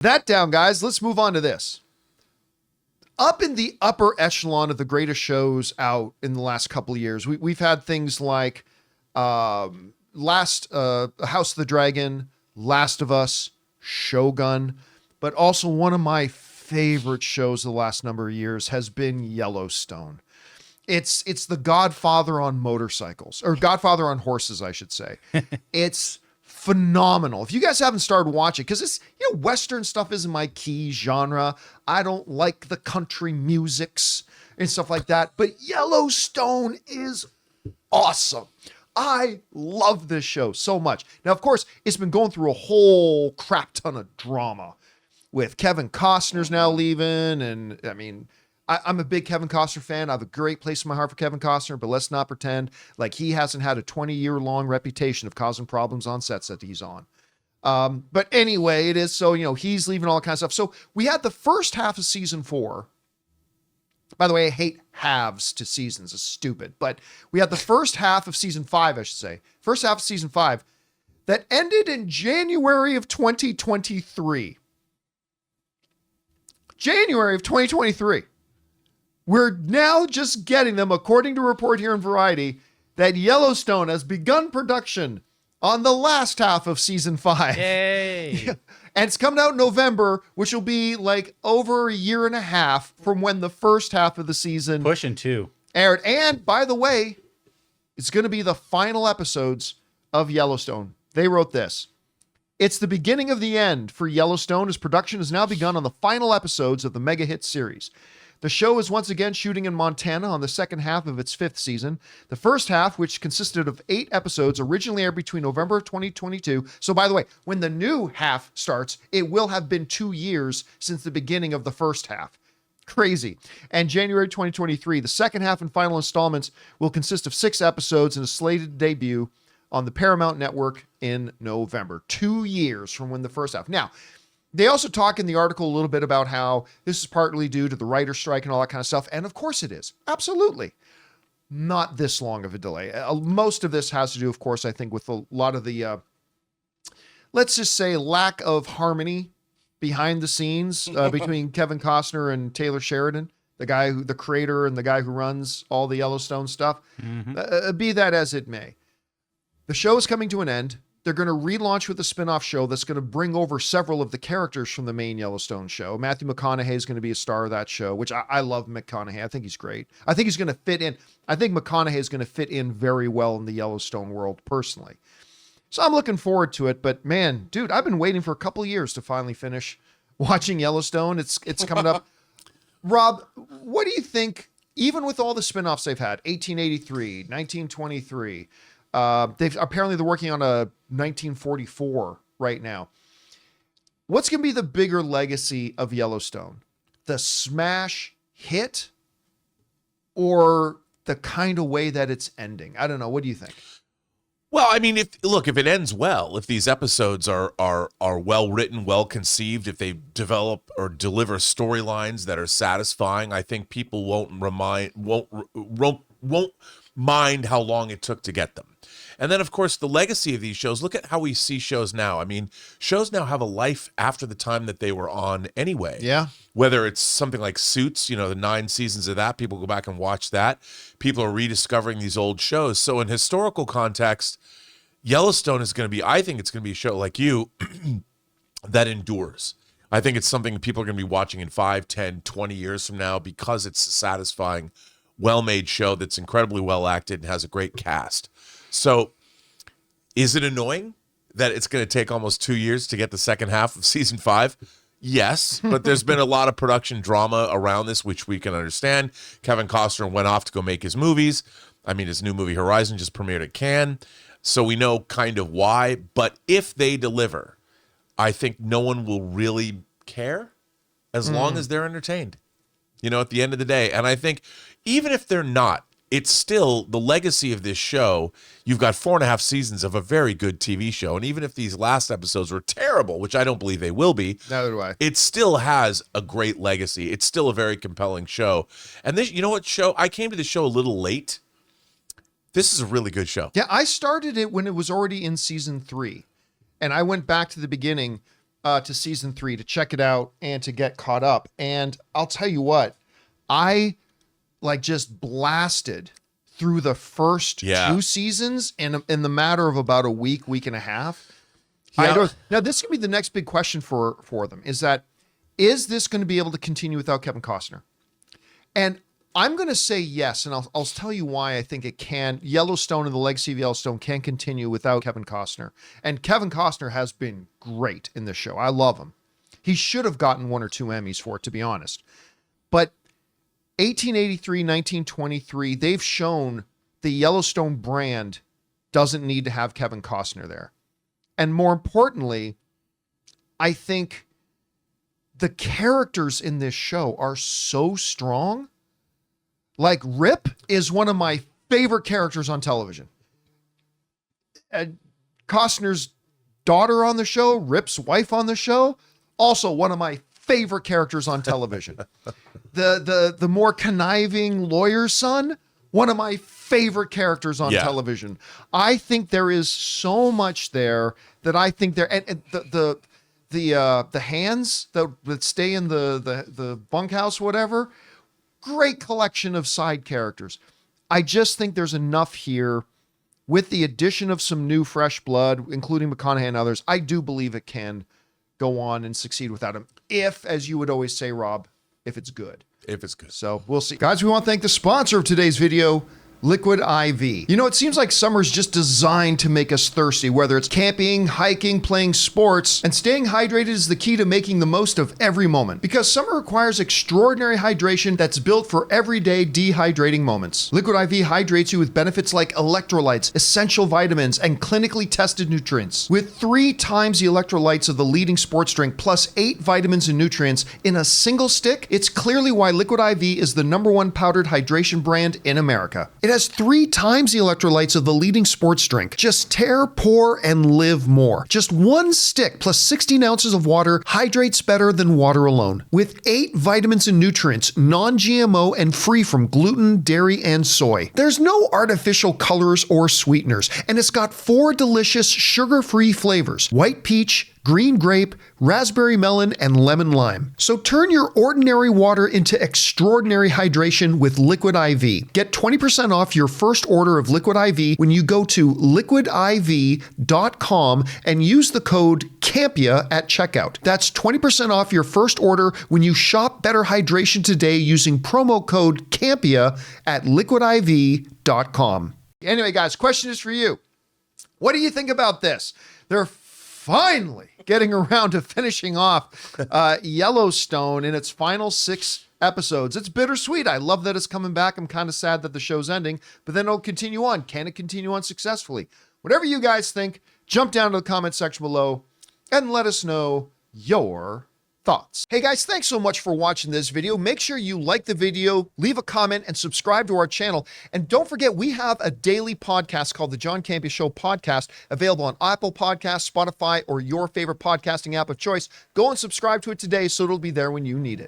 That down, guys. Let's move on to this. Up in the upper echelon of the greatest shows out in the last couple of years, we've had things like House of the Dragon, Last of Us, Shogun, but also one of my favorite shows of the last number of years has been Yellowstone. It's the Godfather on motorcycles, or Godfather on horses, I should say. It's phenomenal. If you guys haven't started watching, because it's, Western stuff isn't my key genre. I don't like the country musics and stuff like that, but Yellowstone is awesome. I love this show so much. Now, of course, it's been going through a whole crap ton of drama with Kevin Costner's now leaving. And I mean, I'm a big Kevin Costner fan. I have a great place in my heart for Kevin Costner, but let's not pretend like he hasn't had a 20-year-long reputation of causing problems on sets that he's on. But anyway, it is so, he's leaving all kinds of stuff. So we had the first half of season 4. By the way, I hate halves to seasons. It's stupid. But we had the first half of season 5, I should say. First half of season 5 that ended in January of 2023. January of 2023. We're now just getting them, according to a report here in Variety, that Yellowstone has begun production on the last half of season 5. Yay! And it's coming out in November, which will be like over a year and a half from when the first half of the season Pushing 2 aired. And by the way, it's going to be the final episodes of Yellowstone. They wrote this. It's the beginning of the end for Yellowstone, as production has now begun on the final episodes of the mega hit series. The show is once again shooting in Montana on the second half of its 5th season. The first half, which consisted of 8 episodes, originally aired between November of 2022. So by the way, when the new half starts, it will have been 2 years since the beginning of the first half. Crazy. And January 2023, the second half and final installments will consist of 6 episodes and a slated debut on the Paramount network in November. 2 years from when the first half. Now, they also talk in the article a little bit about how this is partly due to the writer's strike and all that kind of stuff. And of course it is. Absolutely. Not this long of a delay. Most of this has to do, of course, I think with a lot of the, let's just say, lack of harmony behind the scenes between Kevin Costner and Taylor Sheridan, the creator and the guy who runs all the Yellowstone stuff. Mm-hmm. Be that as it may. The show is coming to an end. They're going to relaunch with a spin-off show that's going to bring over several of the characters from the main Yellowstone show. Matthew McConaughey is going to be a star of that show, which I love McConaughey. I think he's great. I think he's going to fit in. I think McConaughey is going to fit in very well in the Yellowstone world, personally. So I'm looking forward to it. But man, dude, I've been waiting for a couple of years to finally finish watching Yellowstone. It's coming up. Rob, what do you think, even with all the spin-offs they've had, 1883, 1923, they're working on a 1944 right now. What's going to be the bigger legacy of Yellowstone? The smash hit or the kind of way that it's ending? I don't know. What do you think? Well, I mean, if it ends well, if these episodes are well written, well conceived, if they develop or deliver storylines that are satisfying, I think people won't mind how long it took to get them. And then, of course, the legacy of these shows, look at how we see shows now. I mean, shows now have a life after the time that they were on anyway. Yeah. Whether it's something like Suits, the 9 seasons of that, people go back and watch that. People are rediscovering these old shows. So in historical context, Yellowstone is going to be, I think it's going to be a show like you that endures. I think it's something that people are going to be watching in 5, 10, 20 years from now because it's a satisfying, well-made show that's incredibly well acted and has a great cast. So is it annoying that it's going to take almost 2 years to get the second half of season 5? Yes, but there's been a lot of production drama around this, which we can understand. Kevin Costner went off to go make his movies. I mean, his new movie Horizon just premiered at Cannes, so we know kind of why. But if they deliver, I think no one will really care as long as they're entertained, at the end of the day. And I think even if they're not, it's still the legacy of this show. You've got 4.5 seasons of a very good TV show. And even if these last episodes were terrible, which I don't believe they will be, neither do I. It still has a great legacy. It's still a very compelling show. And this, show, I came to the show a little late. This is a really good show. Yeah, I started it when it was already in season 3. And I went back to the beginning to season 3 to check it out and to get caught up. And I'll tell you what, I like just blasted through the first 2 seasons in the matter of about a week and a half. Yeah. Now, this could be the next big question for them, is this going to be able to continue without Kevin Costner? And I'm going to say yes, and I'll tell you why I think it can. Yellowstone and the legacy of Yellowstone can continue without Kevin Costner. And Kevin Costner has been great in this show. I love him. He should have gotten 1 or 2 Emmys for it, to be honest. But 1883, 1923, they've shown the Yellowstone brand doesn't need to have Kevin Costner there. And more importantly, I think the characters in this show are so strong. Like Rip is one of my favorite characters on television. Costner's daughter on the show, Rip's wife on the show, also one of my favorite characters on television. The more conniving lawyer's son, one of my favorite characters on television. I think there is so much there that I think there, and the hands that stay in the bunkhouse, whatever. Great collection of side characters. I just think there's enough here with the addition of some new fresh blood, including McConaughey and others. I do believe it can go on and succeed without him. If, as you would always say, Rob, if it's good. If it's good. So we'll see. Guys, we want to thank the sponsor of today's video, Liquid IV. You know, it seems like summer's just designed to make us thirsty, whether it's camping, hiking, playing sports, and staying hydrated is the key to making the most of every moment. Because summer requires extraordinary hydration that's built for everyday dehydrating moments. Liquid IV hydrates you with benefits like electrolytes, essential vitamins, and clinically tested nutrients. With 3 times the electrolytes of the leading sports drink, plus 8 vitamins and nutrients in a single stick, it's clearly why Liquid IV is the #1 powdered hydration brand in America. It has 3 times the electrolytes of the leading sports drink. Just tear, pour, and live more. Just 1 stick plus 16 ounces of water hydrates better than water alone. With 8 vitamins and nutrients, non-GMO and free from gluten, dairy, and soy. There's no artificial colors or sweeteners, and it's got 4 delicious sugar-free flavors: white peach, green grape, raspberry melon, and lemon lime. So turn your ordinary water into extraordinary hydration with Liquid IV. Get 20% off your first order of Liquid IV when you go to liquidiv.com and use the code Campea at checkout. That's 20% off your first order when you shop Better Hydration today using promo code Campea at liquidiv.com. Anyway, guys, question is for you. What do you think about this? They're finally getting around to finishing off Yellowstone in its final 6 episodes. It's bittersweet. I love that it's coming back. I'm kind of sad that the show's ending, but then it'll continue on. Can it continue on successfully? Whatever you guys think, jump down to the comment section below and let us know your thoughts. Hey guys, thanks so much for watching this video. Make sure you like the video, leave a comment, and subscribe to our channel. And don't forget, we have a daily podcast called the John Campea Show podcast, available on Apple Podcasts, Spotify, or your favorite podcasting app of choice. Go and subscribe to it today so it'll be there when you need it.